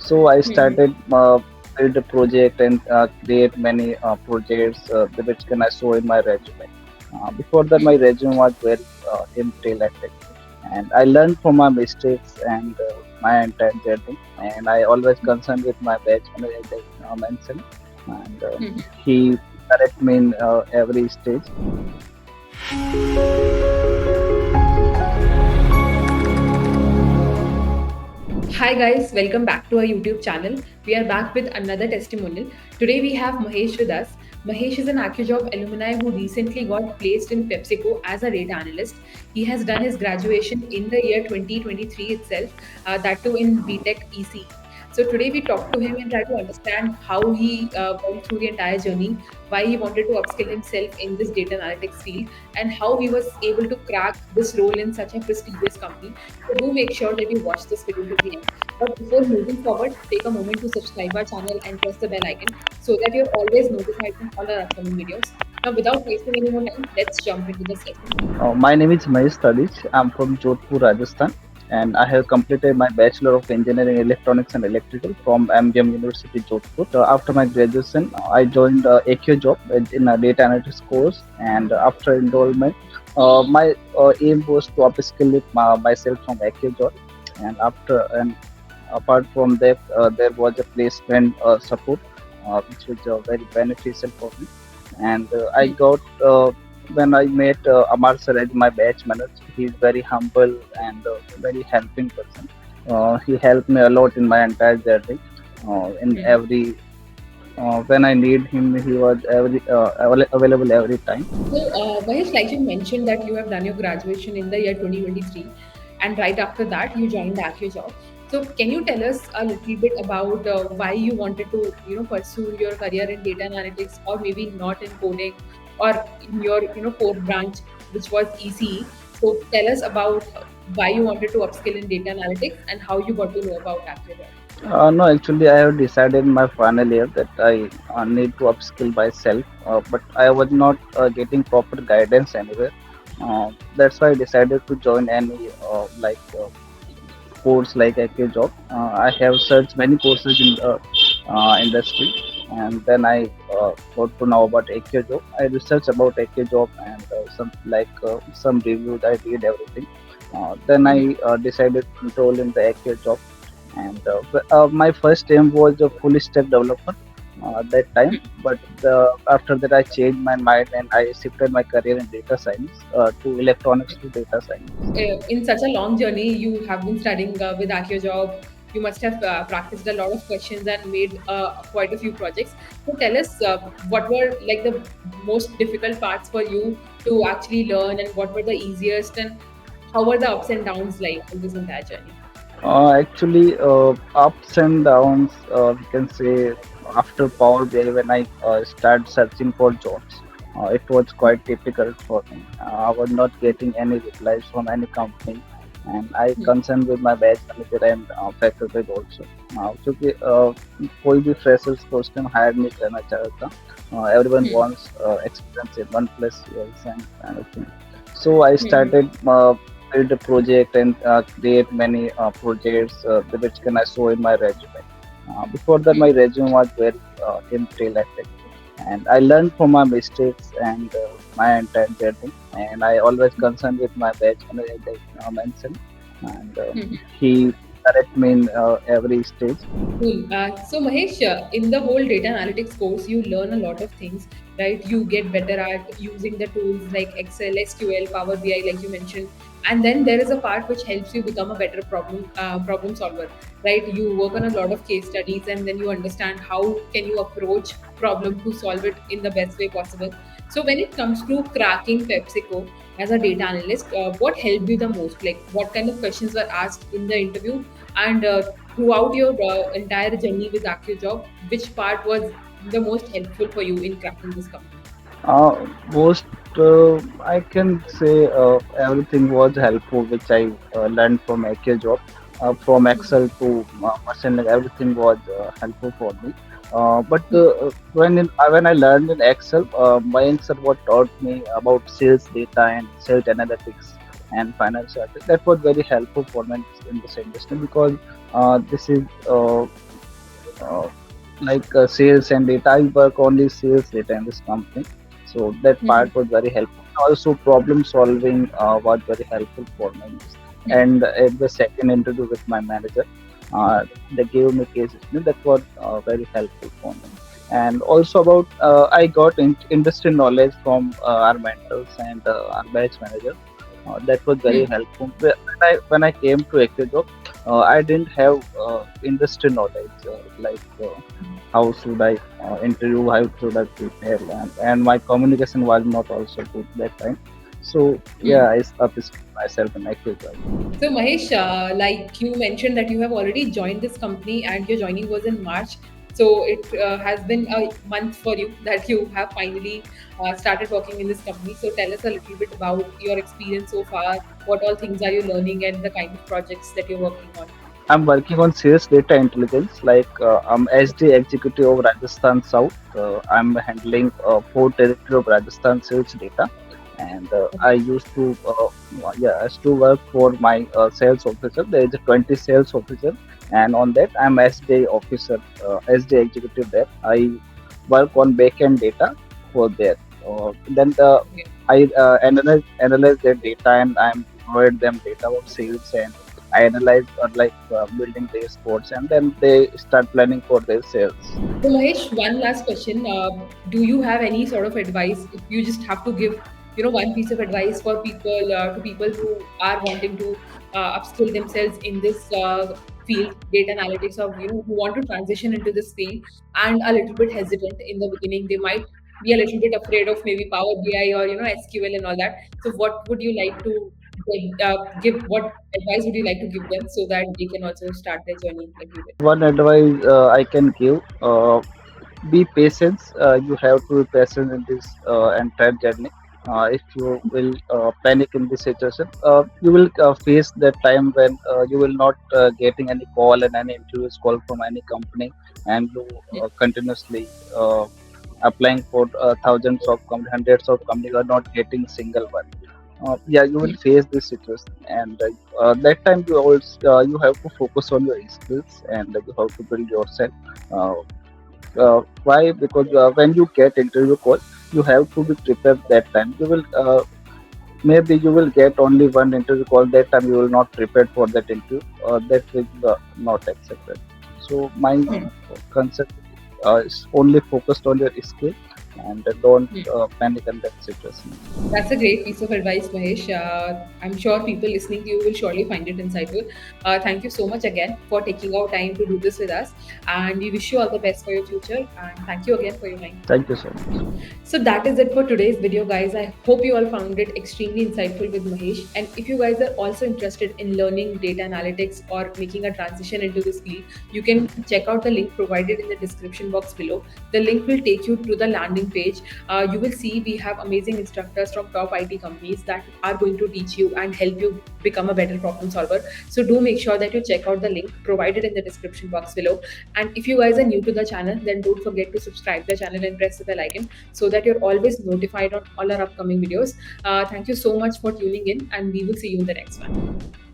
So I Mhm. started build a project and create many projects which can I show in my resume. Before that, my resume was very empty, like technique. And I learned from my mistakes and my entire journey. And I always concerned with my batch manager, as I mentioned, and he correct me in every stage. Hi guys, welcome back to our YouTube channel. We are back with another testimonial. Today we have Mahesh with us. Mahesh is an AccuJob alumni who recently got placed in PepsiCo as a data analyst. He has done his graduation in the year 2023 itself, that too in BTech ECE. So today we talk to him and try to understand how he went through the entire journey, why he wanted to upskill himself in this data analytics field, and how he was able to crack this role in such a prestigious company. So do make sure that you watch this video to the end. But before moving forward, take a moment to subscribe our channel and press the bell icon so that you're always notified from all our upcoming videos. Now, without wasting any more time, let's jump into the session. My name is Mahesh Tadish. I'm from Jodhpur, Rajasthan, and I have completed my Bachelor of Engineering Electronics and Electrical from MGM University, Jodhpur. So after my graduation, I joined AccuJob in a data analytics course, and after enrollment, my aim was to upskill myself from AccuJob, and apart from that, there was a placement support, which was very beneficial for me, and I got. When I met Amar sir as my batch manager, he's very humble and very helping person. He helped me a lot in my entire journey. In Hmm. every when I need him, he was available every time. So, Mahesh, like you mentioned that you have done your graduation in the year 2023, and right after that, you joined AccuJob. So, can you tell us a little bit about why you wanted to, pursue your career in data analytics, or maybe not in coding, or in your, core branch, which was ECE. So, tell us about why you wanted to upskill in data analytics and how you got to know about AccuJob. No, actually, I have decided in my final year that I need to upskill myself, but I was not getting proper guidance anywhere. That's why I decided to join any course like AccuJob. I have searched many courses in the industry, and then I got to know about AccuJob. I researched about AccuJob and some reviews. I read everything. Then I decided to enroll in the AccuJob, and my first aim was a full stack developer at that time. But after that, I changed my mind and I shifted my career in data science to electronics to data science. In such a long journey, you have been studying with AccuJob. You must have practiced a lot of questions and made quite a few projects. So tell us what were like the most difficult parts for you to actually learn, and what were the easiest, and how were the ups and downs like in this entire journey? Actually, ups and downs, we can say after Power BI, when I started searching for jobs, it was quite difficult for me. I was not getting any replies from any company, and I Hmm. concerned with my batch manager and faculty also. क्योंकि कोई भी freshers course में hire नहीं करना चाहता. Everyone Hmm. wants experience in 1+ years and kind of thing. So I Hmm. started build a project and create many projects which can I show in my resume. Before that, my resume was very empty, like that. And I learned from my mistakes and my entire journey. And I always concerned with my batch manager, as I mentioned, and Hmm. he correct me in every stage. Cool. So, Mahesh, in the whole data analytics course, you learn a lot of things, right? You get better at using the tools like Excel, SQL, Power BI, like you mentioned. And then there is a part which helps you become a better problem solver, right? You work on a lot of case studies, and then you understand how can you approach problem to solve it in the best way possible. So, when it comes to cracking PepsiCo as a data analyst, what helped you the most? Like, what kind of questions were asked in the interview? And throughout your entire journey with AccuJob, which part was the most helpful for you in cracking this company? Most I can say everything was helpful, which I learned from AccuJob. From Excel to machine learning, everything was helpful for me. But when I learned in Excel, my answer what taught me about sales data and sales analytics and financial. That was very helpful for me in this industry because this is uh, like sales and data. I work only sales data in this company, so that Mhm. part was very helpful. Also, problem solving was very helpful for me. And at the second interview with my manager, they gave me case study that was very helpful for me. And also about I got industry knowledge from our mentors and our batch manager. That was very Hmm. helpful. When I came to Equijob, I didn't have industry knowledge, how should I interview, how should I prepare, and my communication was not also good that time. So Hmm. yeah, I upskilled myself in Equijob. So Mahesh, like you mentioned that you have already joined this company and your joining was in March. So it has been a month for you that you have finally started working in this company. So tell us a little bit about your experience so far. What all things are you learning and the kind of projects that you're working on? I'm working on sales data intelligence. I'm SD executive of Rajasthan South. I'm handling four territory of Rajasthan sales data, and I Okay. used to yeah, I used to work for my sales officer. There is a 20 sales officer, and on that I'm SD officer, SD executive there. I work on backend data for there. Then Okay. I analyze their data, and I'm provide them data of sales, and I analyze building their sports, and then they start planning for their sales. So Mahesh, one last question. Do you have any sort of advice? If you just have to give, one piece of advice for people to people who are wanting to upskill themselves in this field, data analytics, or who want to transition into this field and a little bit hesitant in the beginning, they might be a little bit afraid of maybe Power BI or SQL and all that. So what would you like to give? What advice would you like to give them so that they can also start their journey like you did? One advice I can give: be patient. You have to be patient in this entire journey. If you will panic in this situation, you will face that time when you will not getting any call and any interviews call from any company, and you continuously applying for thousands of companies, hundreds of companies, are not getting single one. Yeah, you will Hmm. face this situation, and that time you have to focus on your skills, and you have to build yourself. Uh, why? Because when you get interview call, you have to be prepared that time. You will maybe you will get only one interview call. That time you will not prepared for that interview. That will not accepted. So my concept is only focused on your skill, and don't Hmm. panic in that situation. That's a great piece of advice, Mahesh. I'm sure people listening to you will surely find it insightful. Thank you so much again for taking out time to do this with us. And we wish you all the best for your future. And thank you again for your time. Thank you so much. So that is it for today's video, guys. I hope you all found it extremely insightful with Mahesh. And if you guys are also interested in learning data analytics or making a transition into this field, you can check out the link provided in the description box below. The link will take you to the landing page. You will see we have amazing instructors from top IT companies that are going to teach you and help you become a better problem solver. So do make sure that you check out the link provided in the description box below. And if you guys are new to the channel, then don't forget to subscribe the channel and press the bell icon so that you're always notified on all our upcoming videos. Thank you so much for tuning in, and we will see you in the next one.